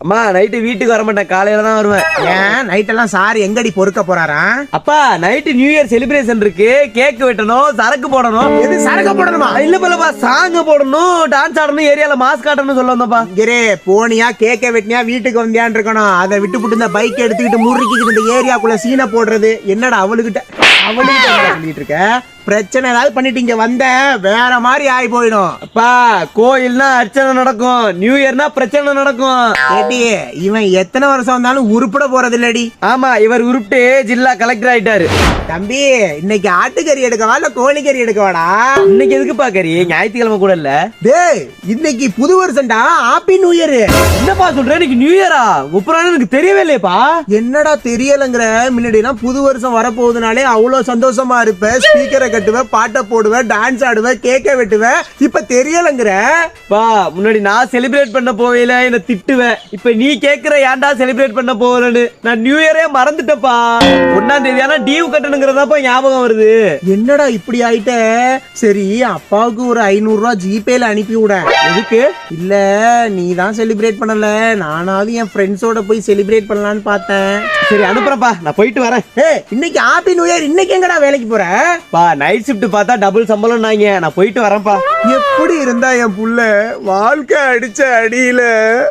அம்மா நைட்டு வீட்டுக்கு வர மாட்டேன், காலையில தான் வருவேன். ஏன் நைட்டெல்லாம் சார் எங்கடி பொறுக்க போறாரா? அப்பா நைட்டு நியூ இயர் செலிப்ரேஷன் இருக்கு, கேக் வெட்டணும், சரக்கு போடணும். எது சரக்கு போடணுமா? இல்ல பலப்பா, சாங் போடணும், டான்ஸ் ஆடணும், ஏரியால மாஸ் காட்டணும் சொல்ல வந்தப்பா. இங்கரே போனியா கேக்க வெட்டினியா வீட்டுக்கு வந்தியான்னு இருக்கணும். அதை விட்டு புட்டு இந்த பைக் எடுத்துக்கிட்டு முறுக்கிக்கிட்டு இந்த ஏரியாக்குள்ள சீனை போடுறது என்னடா அவளுகிட்ட சொல்லிட்டு இருக்க? பிரச்சனை ஏதாவது பண்ணிட்டு இங்க வந்த வேற மாதிரி ஆகி போயிடும். அப்பா கோயில்னா அர்ச்சனை நடக்கும், நியூ இயர்னா பிரச்சனை நடக்கும். ஏடி இவன் எத்தனை வருஷம் வந்தாலும் உருப்பட போறது இல்லடி. ஆமா, இவர் உருப்பிட்டு ஜில்லா கலெக்டர் ஆயிட்டாரு. தம்பி இன்னைக்கு ஆட்டுக்கறி எடுக்கவா இல்ல கோழிக்கறி எடுக்கவாடா? இன்னைக்கு எதுக்குப்பா கறி? ஞாயிற்றுக்கிழமை கூட இல்ல. டேய் இன்னைக்கு புது வருஷம்டா, ஹாப்பி நியூ இயர். என்னப்பா சொல்ற, இன்னைக்கு நியூ இயரா? உப்புறான்னு எனக்கு தெரியவே இல்லையப்பா. என்னடா தெரியலங்கிற? முன்னாடிலாம் புது வருஷம் வரப்போகுதுனாலே அவ்வளவு சந்தோஷமா இருப்ப, ஸ்பீக்கரை கட்டுவ, பாட்டை போடுவ, டான்ஸ் ஆடுவ, கேக்க வெட்டுவ. இப்ப தெரியலங்கிற? பா முன்னாடி நான் செலிப்ரேட் பண்ண போவேல என்ன திட்டுவேன், இப்ப நீ கேக்குற ஏன்டா செலிப்ரேட் பண்ண போகலன்னு. நான் நியூ இயரே மறந்துட்டப்பா. 1ஆம் தேதி ஆனா டியூ கட்டணுங்கிறதாப்பா ஞாபகம் வருது. என்னடா இப்படி ஆயிட்ட? சரி அப்பாவுக்கு ஒரு 500 ரூபாய் ஜிபேல அனுப்பி விட. எதுக்கு? இல்ல நீ தான் செலிப்ரேட் பண்ணல, நானாவது என் ஃப்ரெண்ட்ஸோட போய் செலிப்ரேட் பண்ணலான்னு பார்த்தேன். சரி அனுப்புறப்பா, நான் போயிட்டு வரேன். இன்னைக்கு ஹாப்பி நியூ இயர். இன்னைக்கு எங்கடா வேலைக்கு போற? பா நைட் ஷிஃப்ட் பார்த்தா டபுள் சம்பளம் நாங்க, நான் போயிட்டு வரேன்ப்பா. எப்படி இருந்தா என் புள்ள வாழ்க்கை அடிச்ச அடியில